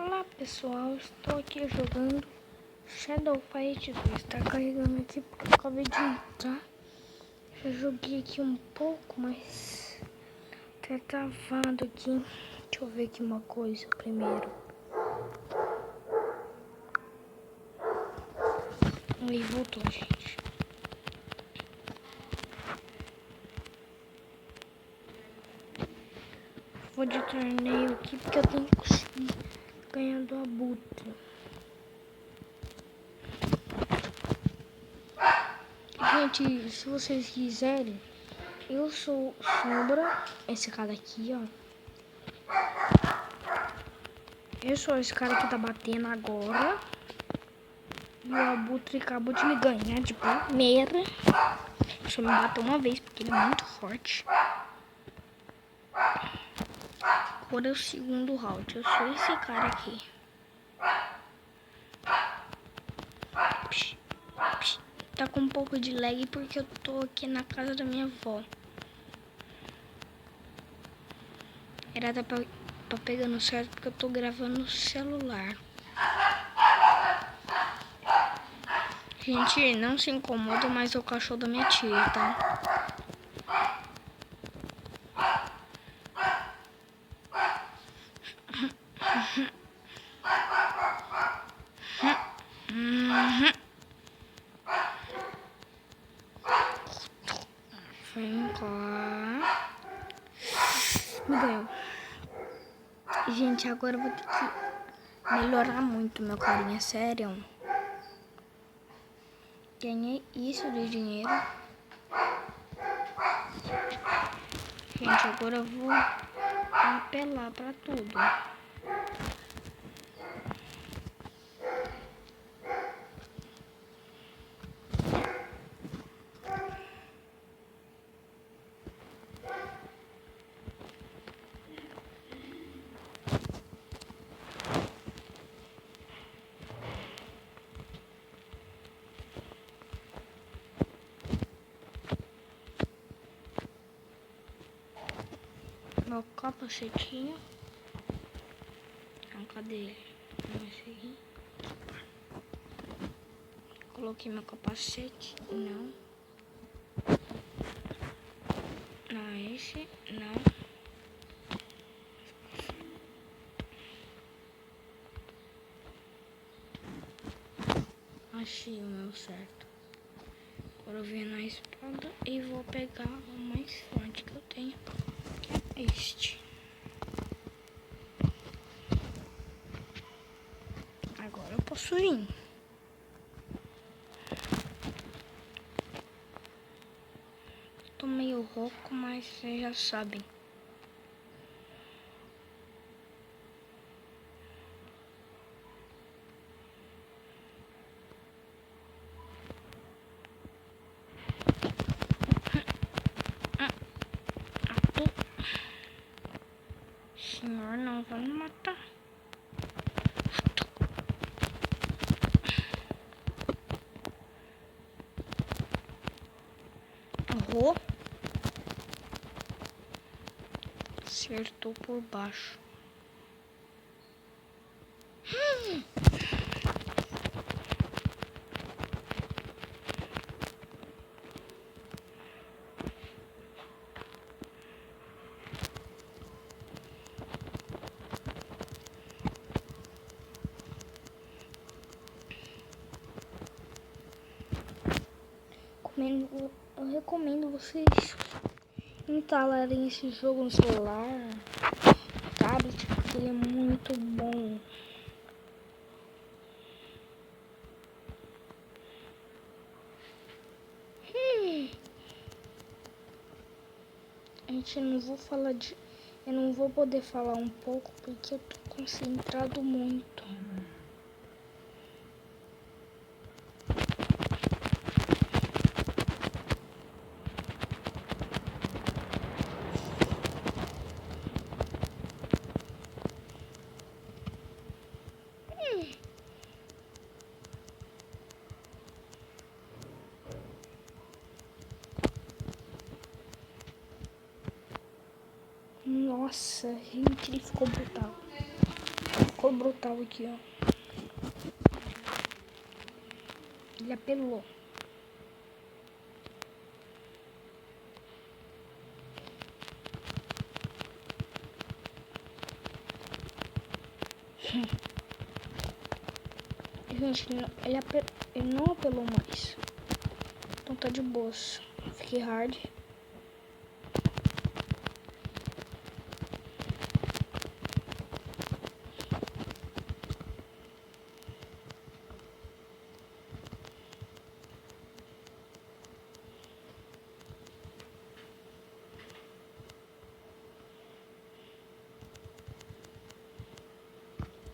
Olá pessoal, estou aqui jogando Shadow Fight 2. Está carregando aqui porque eu acabei de entrar. Já joguei aqui um pouco, mas tá travado aqui. Deixa eu ver aqui uma coisa primeiro. Aí voltou, gente. Vou de torneio aqui porque eu tenho que conseguir ganhar do Abutre. Gente, se vocês quiserem, eu sou Sombra, esse cara aqui, ó. Eu sou esse cara que tá batendo agora. E o Abutre acabou de me ganhar de primeira. Só me bateu uma vez porque ele é muito forte. Agora é o segundo round. Eu sou esse cara aqui. Tá com um pouco de lag porque eu tô aqui na casa da minha avó. Era pra pegando certo porque eu tô gravando no celular. Gente, não se incomoda, mas é o cachorro da minha tia, tá? Vem cá. Me ganhou. Gente, agora eu vou ter que melhorar muito meu carinha, sério. Ganhei isso de dinheiro. Gente, agora eu vou apelar pra tudo. Meu capacetinho. Não, cadê ele? Esse aqui. Coloquei meu capacete. Não. Não, esse. Não. Achei o meu certo. Agora eu venho na espada e vou pegar o mais forte que eu tenho. Que é este. Agora eu posso ir. Tô meio rouco, mas vocês já sabem. Senhor, não vai me matar. Errou. Acertou por baixo. Eu recomendo vocês instalarem esse jogo no celular, tablet, porque ele é muito bom. Gente, eu não vou poder falar um pouco porque eu tô concentrado muito. Nossa, gente, ele ficou brutal. Ficou brutal aqui, ó. Ele apelou. Gente, ele não apelou mais. Então tá de boas. Fiquei hard.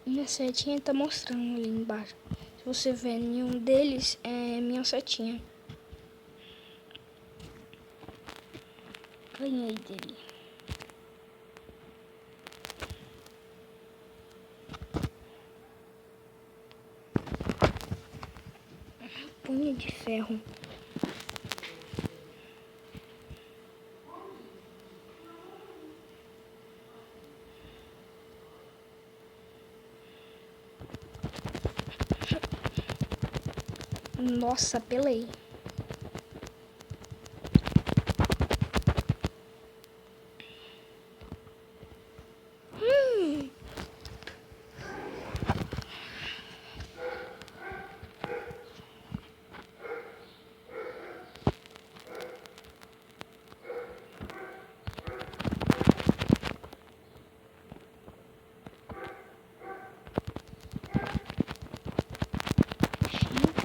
Minha setinha tá mostrando ali embaixo. Se você ver nenhum deles, é minha setinha. Ganhei dele. Punha de ferro. Nossa, apelei.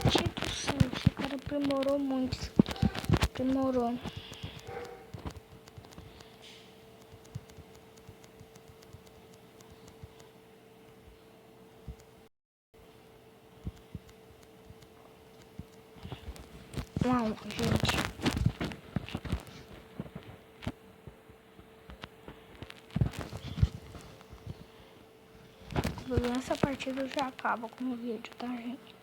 Gente do céu, esse cara aprimorou muito. Aprimorou. Uau, gente. Nessa partida eu já acabo com o vídeo, tá, gente?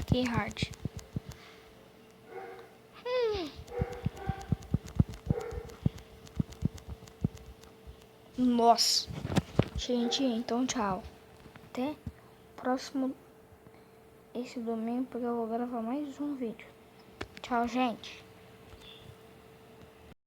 Que hard. Nossa. Gente, então tchau. Até próximo esse domingo, porque eu vou gravar mais um vídeo. Tchau, gente.